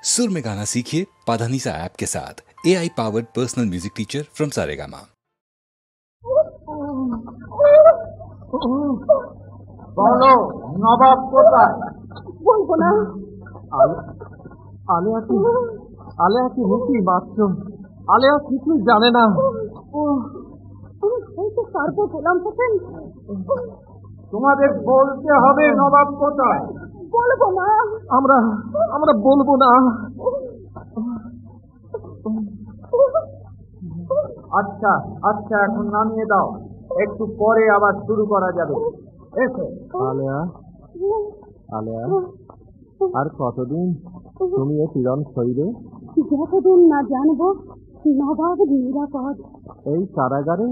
सुर में गाना सीखिए पाधानीसा ऐप के साथ। AI powered personal music teacher from Saregama. বলো নবাব কোথায়? বলবো না। আলেয়া কি মুখি মাত্র, আলেয়া কিছুই জানে না। বলতে পারবো গোলাম হোসেন। তোমাদের বলতে হবে নবাব কোথায়। বলবো না। আমরা বলবো না। আচ্ছা আচ্ছা, এখন নামিয়ে দাও, একটু পরে আবার শুরু করা যাবে। এসো। আলেয়া, আলেয়া, আর কতদিন তুমি এ পীড়ন সইবে? যতদিন না জানবো নবাব নিরাপদ। এই কারাগারে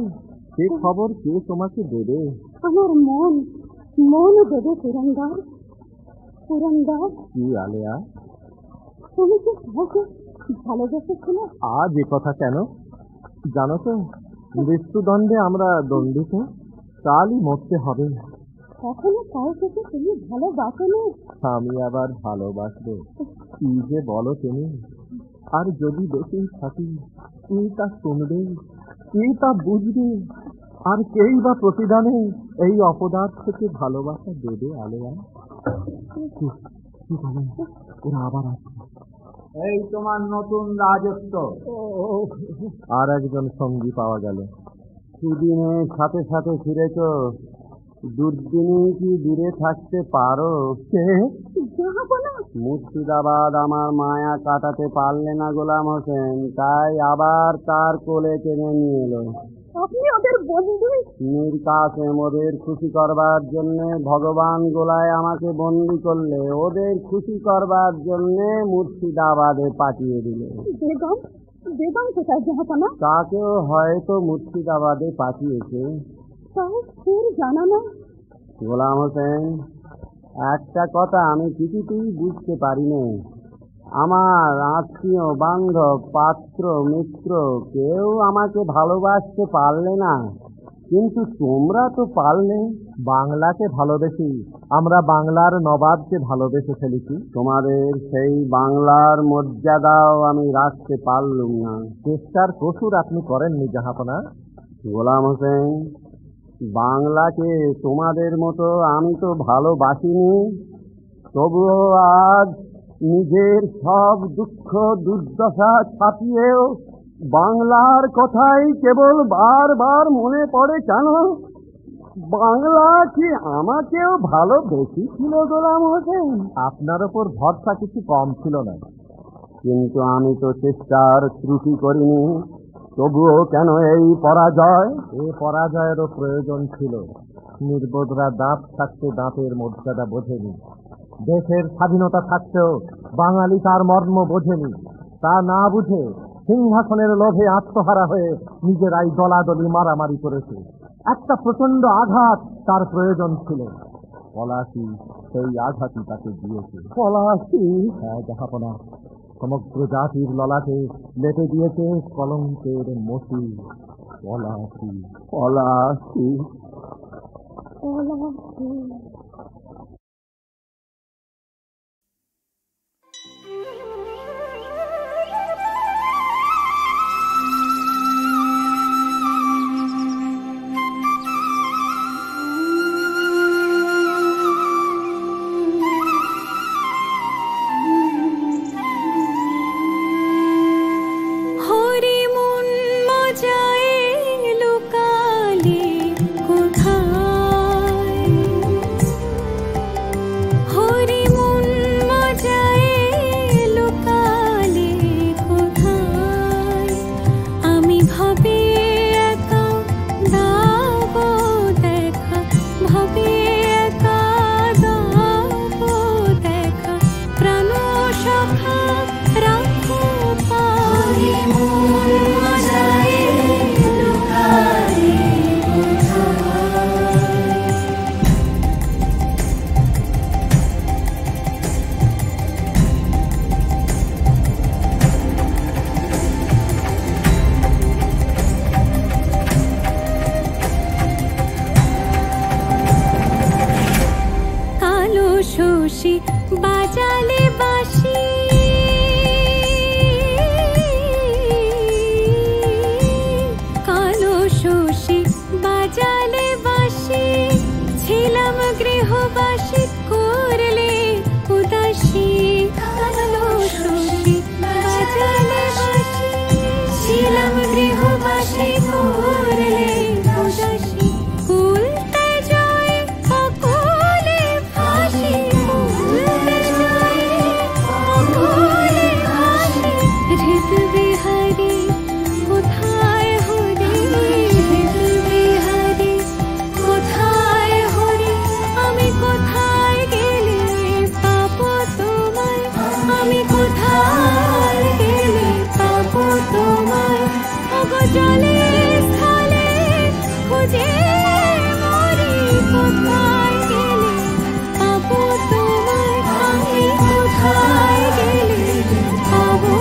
সে খবর কে তোমাকে দেবে? আমার মন দেবে পুরন্দর। কি আলেয়া, তুমি কি কাউকে ভালোবেসেছিলে? আজ এ কথা কেন? জানো তো, মৃত্যুদণ্ডে আমরা দণ্ডিত, কালই মরতে হবে। কখনো কাউকে কি তুমি ভালোবাসোনি? আমি আবার ভালোবাসবো? কি যে বলো তুমি। আর যদি বেঁচেই থাকি, কে তা শুনবে, কে তা বুঝবে, আর কেই বা প্রতিদানে এই অপদার্থ থেকে ভালোবাসা দেবে? আলেয়া, ওরা আবার আসছে। এই তোমার নতুন রাজত্ব। আর একজন সঙ্গী পাওয়া গেল। সুদিনের সাথে সাথে ফিরেছ, দুর্দিনে কি দূরে থাকতে পারো? মুর্শিদাবাদ আমার মায়া কাটাতে পারলে না গোলাম হোসেন, তাই আবার তার কোলে টেনে নিয়ে এলো। আপনি ওদের বন্ধু? মীর কাসেম ওদের খুশি করবার জন্য ভগবান গোলায় আমাকে বন্দি করলে, ওদের খুশি করবার জন্য মুর্শিদাবাদে পাঠিয়ে দিলে। বেগম কোথায় জাহাপানা? তাকেও হয়তো মুর্শিদাবাদে পাঠিয়েছে। তাও ফের জানা না। গোলাম হোসেন, একটা কথা আমি কিছুতেই বুঝতে পারি না। আমার আত্মীয় বান্ধব পাত্র মিত্র কেউ আমাকে ভালোবাসতে পারলে না, কিন্তু তোমরা তো পারলে। বাংলাকে ভালোবেসি, আমরা বাংলার নবাবকে ভালোবেসে ফেলেছি। তোমাদের সেই বাংলার মর্যাদাও আমি রাখতে পারলুম না। চেষ্টার কসুর আপনি করেননি জাহাপনা। গোলাম হোসেন, বাংলাকে তোমাদের মতো আমি তো ভালোবাসিনি, তবুও আজ নিজের সব দুঃখ দুর্দশা ছাপিয়েও বাংলার কথাই কেবল বারবার মনে পড়ে। কেন? বাংলা কি আমাকেও ভালোবেসেছিল গোলাম হোসেন? আপনার ওপর ভরসা কিছু কম ছিল না, কিন্তু আমি তো চেষ্টার ত্রুটি করিনি, তবুও কেন এই পরাজয়? এ পরাজয়েরও প্রয়োজন ছিল। নির্বোধরা দাঁত থাকতে দাঁতের মর্যাদা বোঝেনি। দেশের স্বাধীনতা থাকতেও বাঙালি তার মর্ম বোঝেনি। তা না বুঝে সিংহাসনের লোভে আত্মহারা হয়ে নিজেরাই দলাদলি মারামারি করেছে। একটা প্রচন্ড আঘাত তার প্রয়োজন ছিল। পলাশী সেই আঘাতই তাকে দিয়েছে। পলাশী? হ্যাঁ জাহাপনা, সমগ্র জাতির ললাটে লেপে দিয়েছে কলঙ্কের মতি। পলাশী, পলাশী। জলে স্থলে খুঁজে মরি কোথায় গেলে পাবো তোমায় আমি কোথায় গেলে পাবো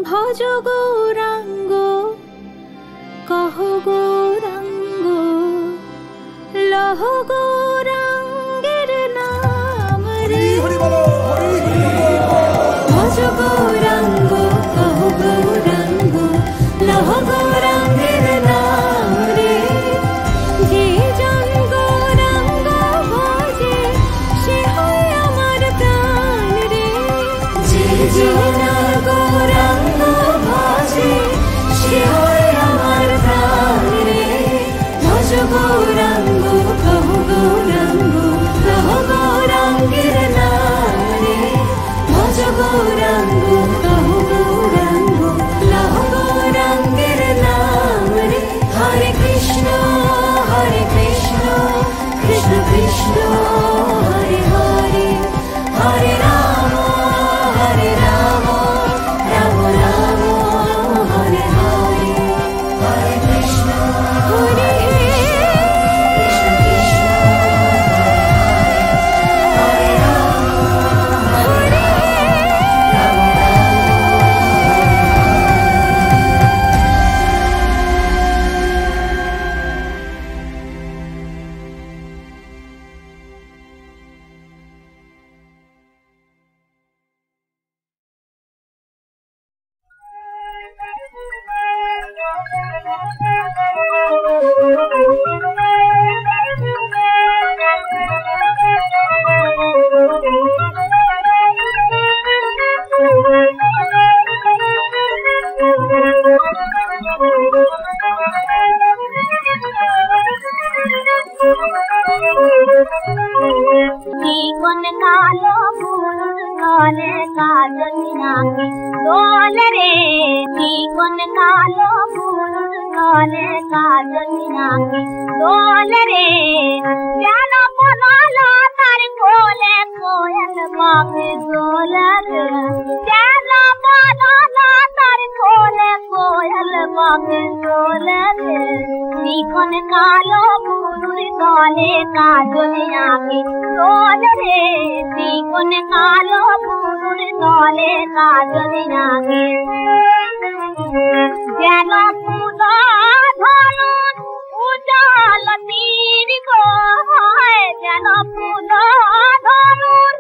ভজ গৌরাঙ্গ কহ গৌরাঙ্গ লহ গৌরাঙ্গের নাম রে ভজ গৌরাঙ্গ কহ গৌরাঙ্গ লহ গৌরাঙ্গের নাম রে যে জন গৌরাঙ্গ ভজে সে হয় আমার প্রাণ রে যে জন গৌরাঙ্গ ভজে সে হয় আমার প্রাণ রে ভজ গৌরাঙ্গ কহ গৌরাঙ্গ লহ গৌরাঙ্গের নাম রে ভজ গৌরাঙ্গ কহ গৌরাঙ্গ লহ গৌরাঙ্গের নাম রে হরে কৃষ্ণ কৃষ্ণ কৃষ্ণ হরে হরে হরে রাম রাম রাম হরে হরে হরে কৃষ্ণ হরে কৃষ্ণ কৃষ্ণ হরে রাম হরে রাম জীবন কালো ফুল কালে কাজল নাকি দোল রে জীবন কালো ফুল কালে কাজল নাকি দোল রে যেন বনালো তার কোলে কোয়েল পাখি দোল রে যেন বনালো তার কোলে কোয়েল পাখি দোল রে জীবন কালো ফুল কালে কাজল নাকি দোল রে জীবন কালো ফুল কালে কাজল নাকি যেন ফুল ধনুন উজাল তীর গো হয় যেন ফুল ধনুন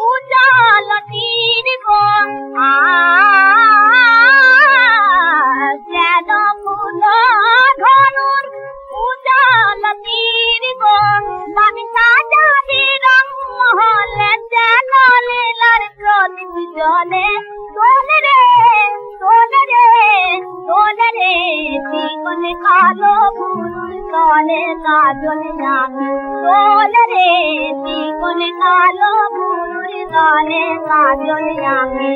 উজাল তীর গো যেন ফুল ধনুন উজাল তীর গো আমি সাজাবি রং মহলে যেন লীলার প্রদীপ জলে দোল রে জীবন কালো ফুল কালে কাজল নাকি দোল রে জীবন কালো ফুল কালে কাজল নাকি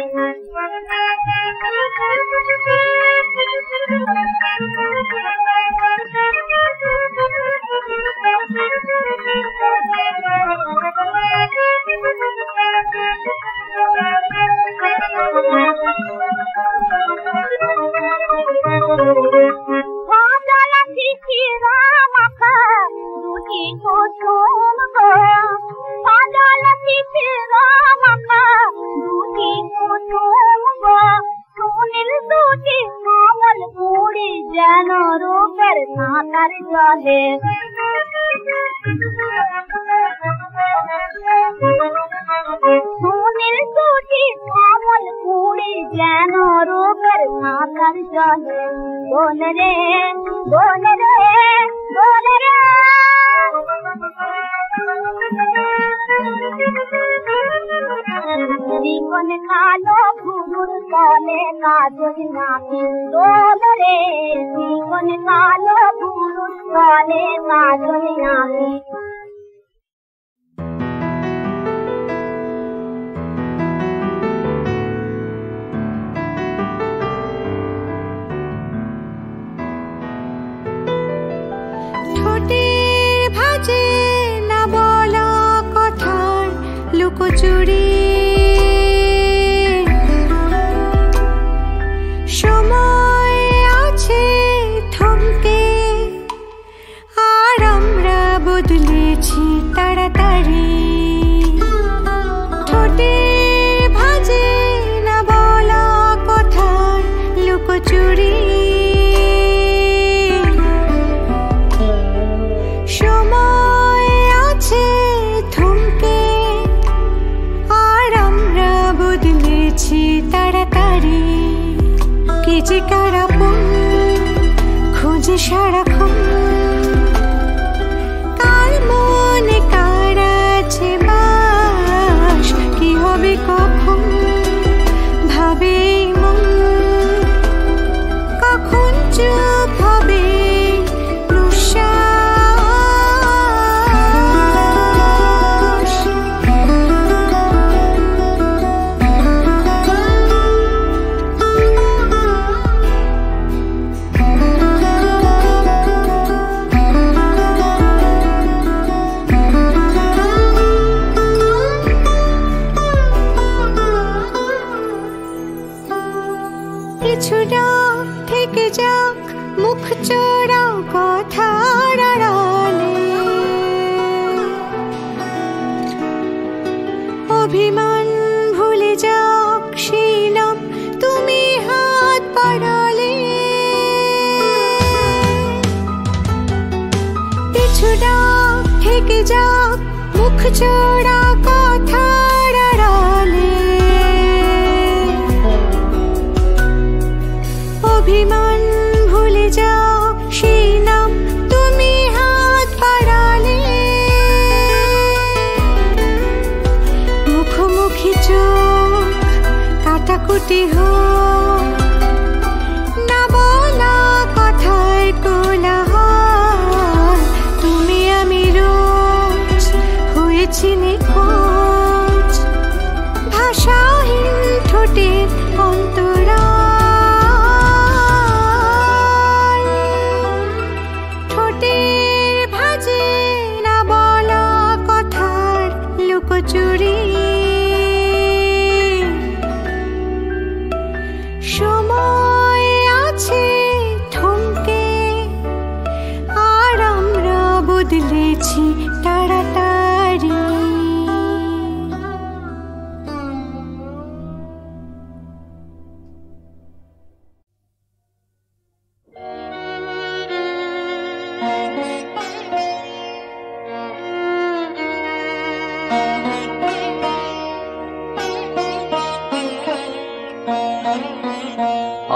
জানো সাঁতার জলে সুনীল সুটি কমল কুড়ি যেন রূপের সাঁতার জলে বলে রে বলে রে বলে রে জীবন কালো ফুরুর তলে কাজল নাকি দোলে রে জীবন কালো ফুরুর তলে কাজল নাকি লুকোচুরি সময় আছে থমকে আর আমরা বদলেছি তাড়াতাড়ি ঠোঁটে ভাজে না বলা কথার লুকোচুরি সময় আছে থমকে তাড়াতাড়ি কে যে কারাপন খোঁজে সারাক্ষণ কার মনে কার আছে বাস কি হবে কখন ভাবে মন কখন চুপ হবে থেকে যাক মুখ চোরাও কথার আড়ালে অভিমান ভুলে যাক সেই নাম তুমি হাত বাড়ালে পিছু ডাক থেকে যাক মুখ চোরা কথার আড়ালে অভিমান ভুলে যাও সেই নাম তুমি হাত বাড়ালে মুখোমুখি চোখ কাটাকুটি হোক না বলা কথায় কোলাহল তুমি আমি রোজ হয়েছি নিখোঁজ ভাষাহীন ঠোঁটের অন্তরা চুরি সময় আছে থমকে আর আমরা বদলেছি তাড়াতাড়ি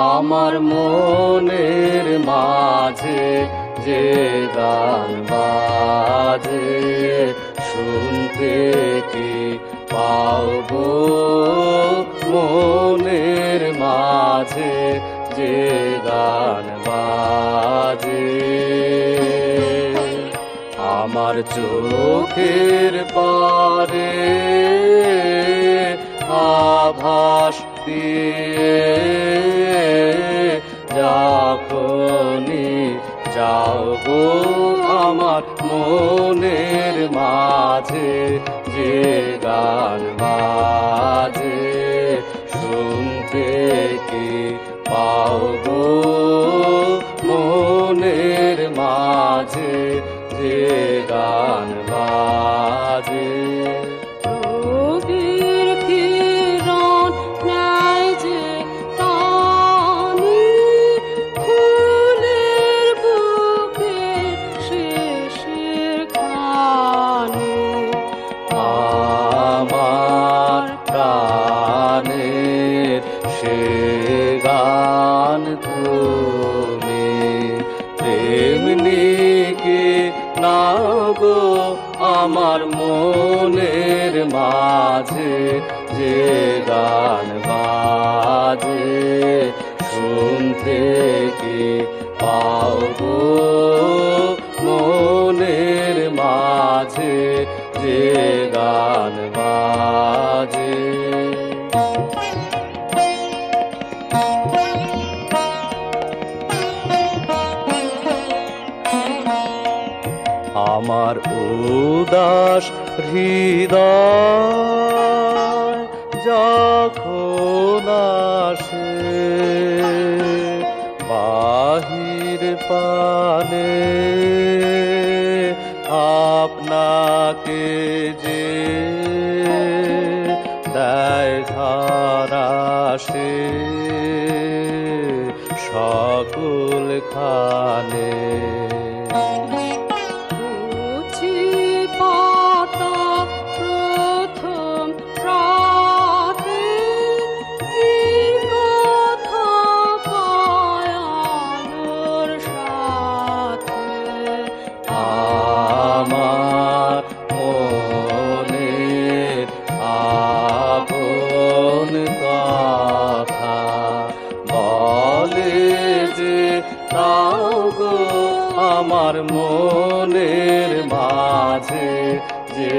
আমার মনের মাঝে যে গান বাজে শুনতে কি পাবো মনের মাঝে যে গান বাজে আমার চোখের পারে আভাস দিয়ে যখনই যাও গো আমার মনের মাঝে যে গান বাজে শুনতে কি পাও গো মনের মাঝে যে গান বাজে ফুলের বুকে মাঝে যে গান বাজে শুনতে কি পাও গো মনের মাঝে যে গান বাজে আমার উদাস হৃদয় যখন আসে বাহির পানে আপনাকে যে দেয় ধারাসে সকল খানে আমার মনের মাঝে যে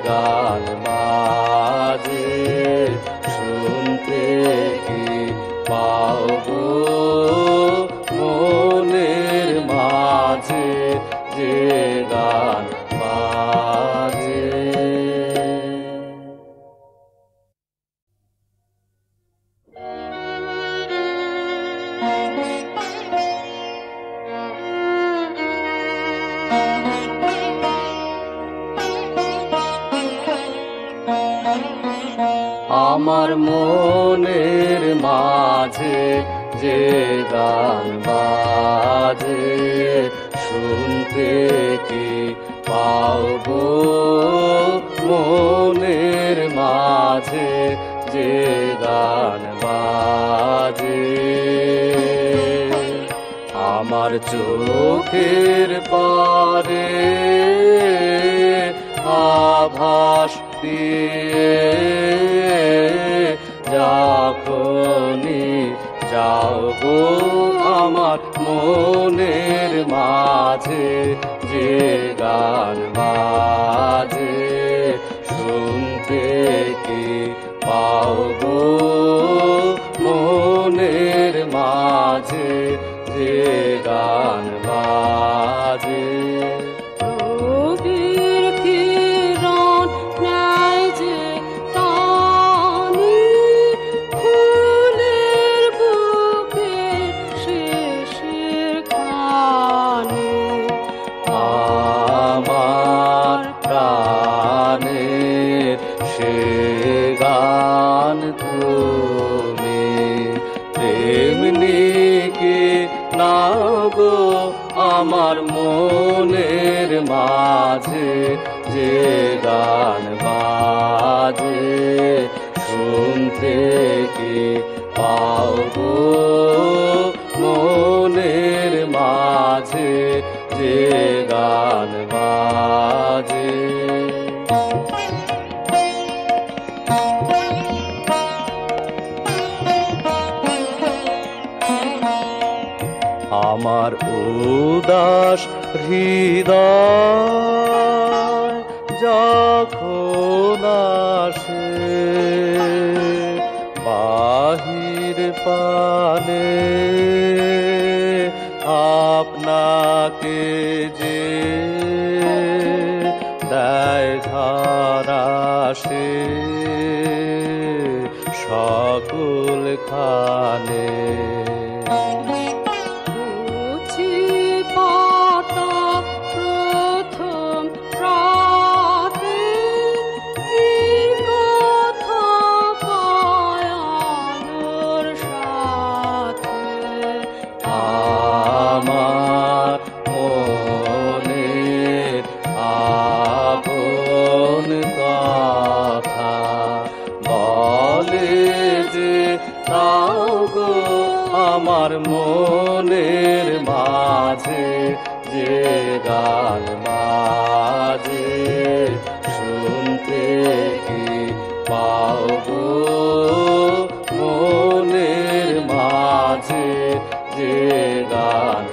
গান বাজে শুনতে কি পাও গো মনের মাঝে যে গান বাজে আমার মনের মাঝে যে গান বাজে শুনতে কি পাও গো মনের মাঝে যে গান বাজে আমার চোখের পারে আভাস দিয়ে যখনই যাও গো আমার মনের মাঝে যে গান বাজে শুনতে কি পাও গো মনের মাঝে যে গান বাজে আমার মনের মাঝে যে গান বাজে শুনতে কি পাও গো মনের মাঝে যে গান বাজে আমার উদাস হৃদয় যখন আসে বাহির পানে আপনাকে যে দেয় ধারাসে সকল খানে আমার মনের মাঝে যে গান বাজে শুনতে পাও গো মনের মাঝে যে গান